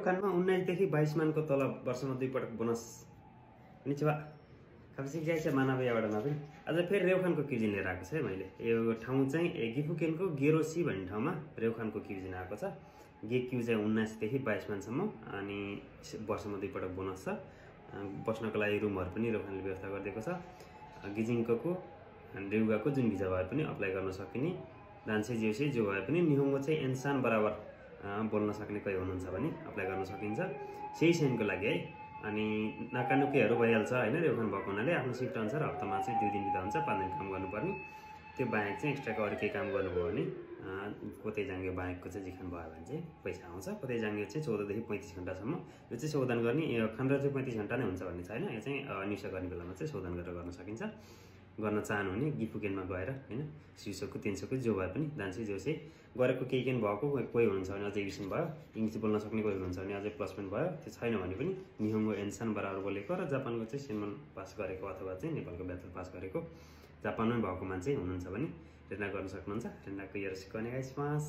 रेउखानमा 19 देखि 22 मानको तल वर्षमा 2 पटक बोनस नि छ खासै गाइस मानव याबाट पनि अझ फेरि रेउखानको क्युजिन लिएर आएको छ है मैले यो ठाउँ चाहिँ गिफुकेनको गेरोसी भन्ने ठाउँमा रेउखानको क्युजिन आएको छ गे क्यु चाहिँ 19 देखि 22 मानसम्म अनि वर्षमा 2 पटक बोनस छ बस्नको लागि रुमहरु पनि रेउखानले व्यवस्था गरिदिएको छ गिजिङको रेउगाको जुन भिजा भए पनि अप्लाई गर्न सकिने दान्से जेउसे जो भए पनि निहोङ्गो चाहिँ इन्सान बराबर बोल्न सक्ने कोही हुनुहुन्छ भने अप्लाई गर्न सकिन्छ सेही सेनको लागि है अनि नाकानुकीहरु भइहाल्छ हैन रेउखान भएको हुनाले आफ्नो शिफ्ट अनुसार हप्तामा चाहिँ 2 दिन बिदा हुन्छ 5 दिन काम गर्नुपर्ने त्यो बाहेक चाहिँ एक्स्ट्राको अरु के काम गर्नुभयो भने कोते जाङ्गे बाहेकको चाहिँ जिखान भयो भने चाहिँ पैसा आउँछ कोते जाङ्गे चाहिँ 14 देखि 35 घण्टासम्म यो चाहिँ शोधन गर्ने खण्ड चाहिँ 35 घण्टा नै हुन्छ भन्ने छैन यो चाहिँ निशा गर्ने बेलामा चाहिँ शोधन गरेर गर्न सकिन्छ गर्न चाहनु हुने गिफुकेनमा गएर हैन सिसोको 300 को जो भए पनि दान्से जोसे गरेको केही केन भएको कोही हुनुहुन्छ भने अझै विषय भयो इंग्लिश बोल्न सक्ने कोही हुनुहुन्छ भने अझै प्लस पनि भयो त्यो छैन भने पनि निहोङ्गो एन्सान बराबर बोलेको र जापानको चाहिँ सेन्मन पास गरेको अथवा चाहिँ नेपालको ब्याचलर पास गरेको जापानमै भएको मान्छे हुनुहुन्छ भने रेना गर्न सक्नुहुन्छ रेनाको यरोसिको ओनेगाइसिमास